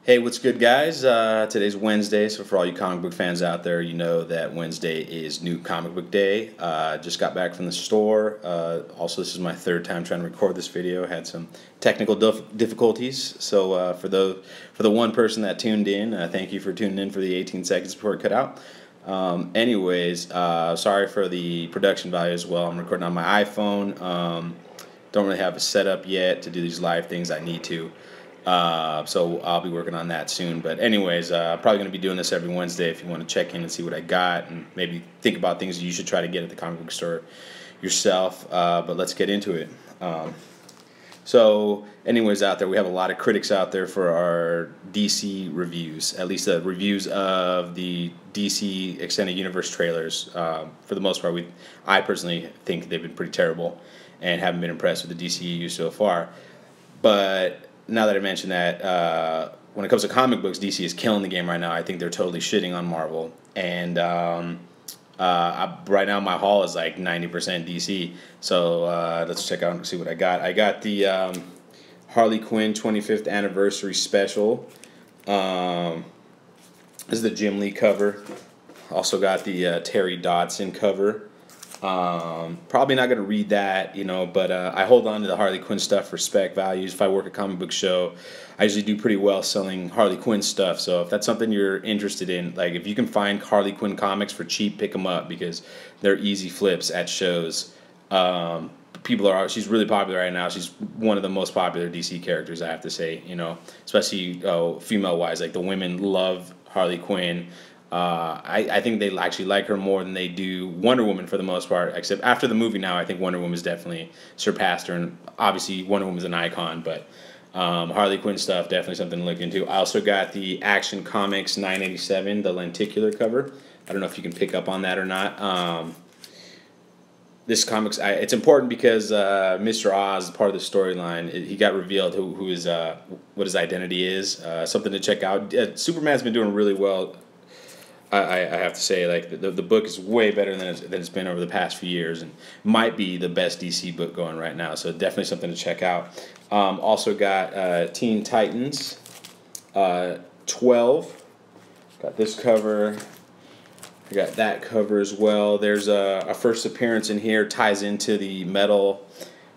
Hey, what's good, guys? Today's Wednesday, so for all you comic book fans out there, you know that Wednesday is New Comic Book Day. Just got back from the store. Also, this is my third time trying to record this video. Had some technical difficulties, so for the one person that tuned in, thank you for tuning in for the 18 seconds before it cut out. Sorry for the production value as well. I'm recording on my iPhone. Don't really have a setup yet to do these live things. I need to. So I'll be working on that soon. But anyways, probably going to be doing this every Wednesday if you want to check in and see what I got and maybe think about things you should try to get at the comic book store yourself. But let's get into it. So anyways, out there, we have a lot of critics out there for our DC reviews, at least the reviews of the DC Extended Universe trailers. For the most part, I personally think they've been pretty terrible and haven't been impressed with the DCEU so far. But now that I mentioned that, when it comes to comic books, DC is killing the game right now. I think they're totally shitting on Marvel. And right now my haul is like 90% DC. So let's check out and see what I got. I got the Harley Quinn 25th Anniversary Special. This is the Jim Lee cover. Also got the Terry Dodson cover. Probably not going to read that, but I hold on to the Harley Quinn stuff for spec values. If I work a comic book show, I usually do pretty well selling Harley Quinn stuff. So if that's something you're interested in, like if you can find Harley Quinn comics for cheap, pick them up because they're easy flips at shows. She's really popular right now. She's one of the most popular DC characters, I have to say, especially female-wise. Like the women love Harley Quinn. I think they actually like her more than they do Wonder Woman for the most part, except after the movie now, I think Wonder Woman's definitely surpassed her, and obviously Wonder Woman's an icon, but Harley Quinn stuff, definitely something to look into. I also got the Action Comics 987, the lenticular cover. I don't know if you can pick up on that or not. This comics, it's important because Mr. Oz, part of the storyline, he got revealed who is what his identity is. Something to check out. Superman's been doing really well. I have to say, like the book is way better than it's been over the past few years, and might be the best DC book going right now. So definitely something to check out. Also got Teen Titans 12. Got this cover. I got that cover as well. There's a first appearance in here, ties into the Metal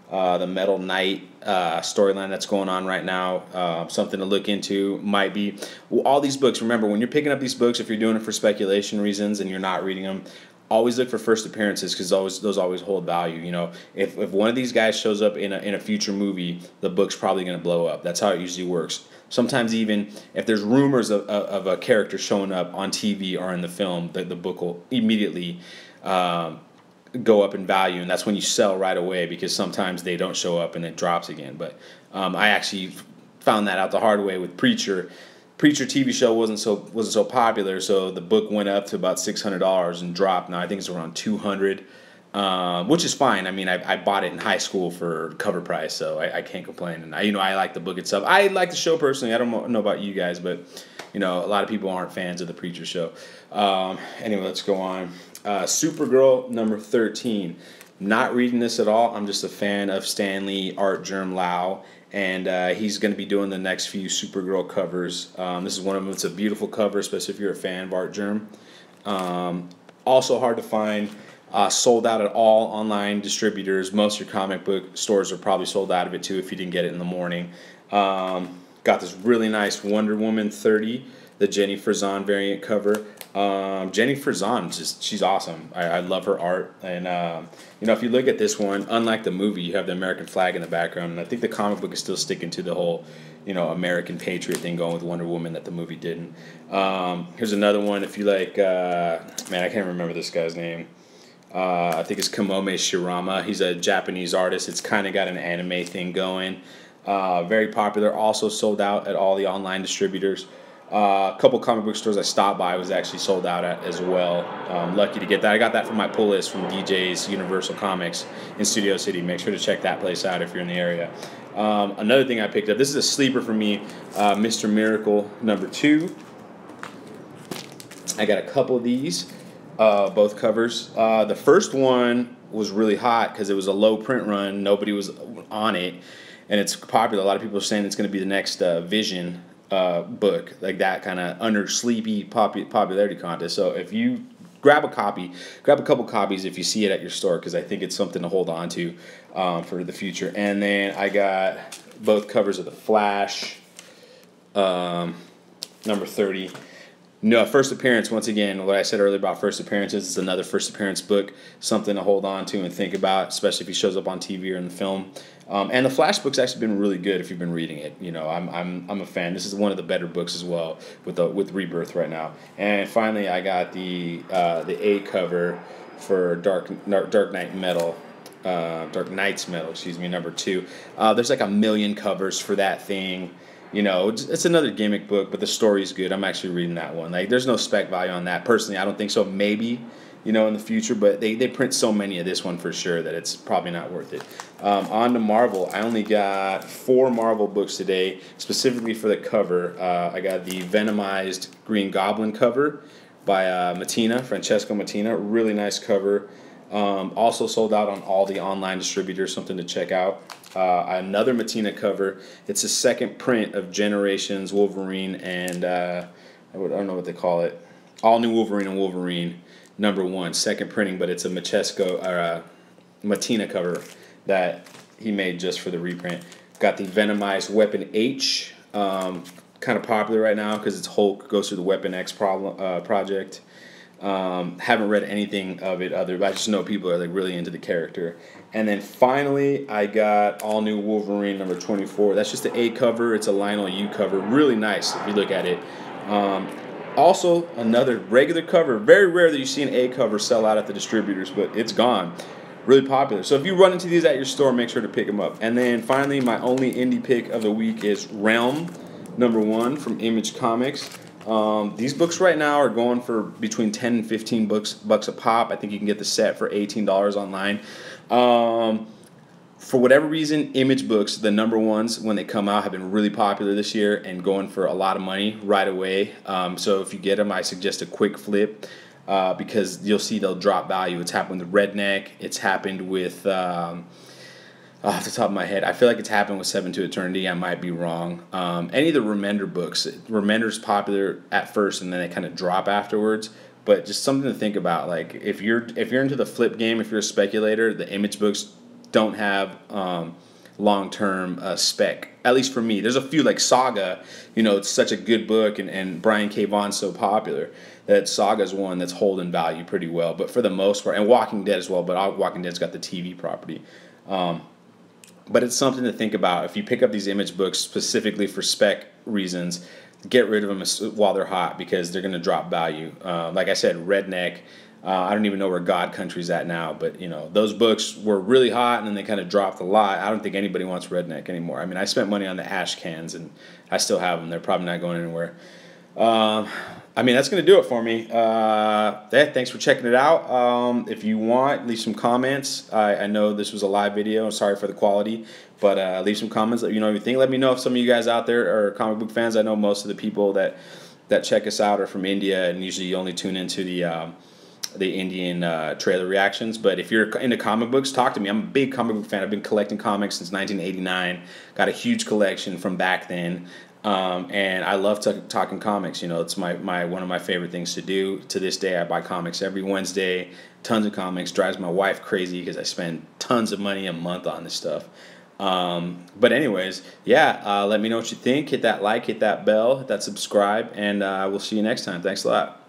Knight storyline that's going on right now. Something to look into. Might be all these books. Remember, when you're picking up these books, if you're doing it for speculation reasons and you're not reading them, always look for first appearances because those always hold value. If one of these guys shows up in a future movie, the book's probably going to blow up. That's how it usually works. Sometimes even if there's rumors of a character showing up on TV or in the film, the book will immediately go up in value, and that's when you sell right away because sometimes they don't show up and it drops again. But I actually found that out the hard way with Preacher. Preacher TV show wasn't so popular, so the book went up to about $600 and dropped. Now I think it's around $200, which is fine. I mean, I bought it in high school for cover price, so I can't complain. And I like the book itself. I like the show personally. I don't know about you guys, but a lot of people aren't fans of the Preacher show. Anyway, let's go on. Supergirl number 13. Not reading this at all. I'm just a fan of Stan Lee, Art Germ Lau, and he's going to be doing the next few Supergirl covers. This is one of them. It's a beautiful cover, especially if you're a fan of Art Germ. Also hard to find. Sold out at all online distributors. Most of your comic book stores are probably sold out of it too if you didn't get it in the morning. Got this really nice Wonder Woman 30, the Jenny Frison variant cover. Jenny Frison, she's awesome. I love her art, and if you look at this one, unlike the movie, you have the American flag in the background, and I think the comic book is still sticking to the whole, American patriot thing going with Wonder Woman that the movie didn't. Here's another one. If you like, man, I can't remember this guy's name. I think it's Kamome Shirama. He's a Japanese artist. It's kind of got an anime thing going. Very popular. Also sold out at all the online distributors. A couple comic book stores I stopped by was actually sold out at as well. Lucky to get that. I got that from my pull list from DJ's Universal Comics in Studio City. Make sure to check that place out if you're in the area. Another thing I picked up, this is a sleeper for me, Mr. Miracle number 2. I got a couple of these, both covers. The first one was really hot because it was a low print run. Nobody was on it, and it's popular. A lot of people are saying it's going to be the next Vision. book, like that kind of under sleepy popularity contest. So if you grab a couple copies if you see it at your store, because I think it's something to hold on to for the future. And then I got both covers of the Flash, number 30. No, first appearance, once again, what I said earlier about first appearances is another first appearance book, something to hold on to and think about, especially if he shows up on TV or in the film. And the Flash book's actually been really good if you've been reading it. You know, I'm a fan. This is one of the better books as well with Rebirth right now. And finally, I got the A cover for Dark Knight Metal. Dark Knight's Metal, number 2. There's like a million covers for that thing. You know, it's another gimmick book, but the story's good. I'm actually reading that one. Like, there's no spec value on that. Personally, I don't think so. Maybe, you know, in the future, but they print so many of this one for sure that it's probably not worth it. On to Marvel. I only got 4 Marvel books today, specifically for the cover. I got the Venomized Green Goblin cover by Francesco Mattina. Really nice cover. Also sold out on all the online distributors, something to check out. Another Mattina cover. It's a second print of Generations Wolverine and I don't know what they call it. All New Wolverine and Wolverine number 1, second printing, but it's a Mattina cover that he made just for the reprint. Got the Venomized Weapon H, kind of popular right now because it's Hulk goes through the Weapon X project. Haven't read anything of it but I just know people are like really into the character. And then finally, I got All New Wolverine number 24. That's just the A cover. It's a Leinil U cover. Really nice if you look at it. Also, another regular cover. Very rare that you see an A cover sell out at the distributors, but it's gone. Really popular. So if you run into these at your store, make sure to pick them up. And then finally, my only indie pick of the week is Realm number 1 from Image Comics. These books right now are going for between 10 and 15 bucks a pop. I think you can get the set for $18 online. For whatever reason, Image books, the number ones when they come out, have been really popular this year and going for a lot of money right away. So if you get them, I suggest a quick flip because you'll see they'll drop value. It's happened with Redneck. It's happened with... off the top of my head, I feel like it's happened with Seven to Eternity. I might be wrong. Any of the Remender books, Remender's popular at first, and then they kind of drop afterwards. But just something to think about. Like if you're into the flip game, if you're a speculator, the Image books don't have long-term spec. At least for me, there's a few like Saga. You know, it's such a good book, and Brian K. Vaughan's so popular that Saga's one that's holding value pretty well. But for the most part, and Walking Dead as well. But Walking Dead's got the TV property. But it's something to think about. If you pick up these Image books specifically for spec reasons, get rid of them while they're hot because they're going to drop value. Like I said, Redneck, I don't even know where God Country's at now, but you know those books were really hot and then they kind of dropped a lot. I don't think anybody wants Redneck anymore. I mean, I spent money on the ash cans and I still have them. They're probably not going anywhere. I mean, that's going to do it for me. Thanks for checking it out. If you want, leave some comments. I know this was a live video. I'm sorry for the quality, but leave some comments. Let me know what you think. Let me know if some of you guys out there are comic book fans. I know most of the people that check us out are from India, and usually you only tune into the Indian trailer reactions. But if you're into comic books, talk to me. I'm a big comic book fan. I've been collecting comics since 1989. Got a huge collection from back then. And I love talking comics. You know, it's one of my favorite things to do. To this day, I buy comics every Wednesday. Tons of comics. Drives my wife crazy because I spend tons of money a month on this stuff. But anyways, yeah, let me know what you think. Hit that like, hit that bell, hit that subscribe, and we'll see you next time. Thanks a lot.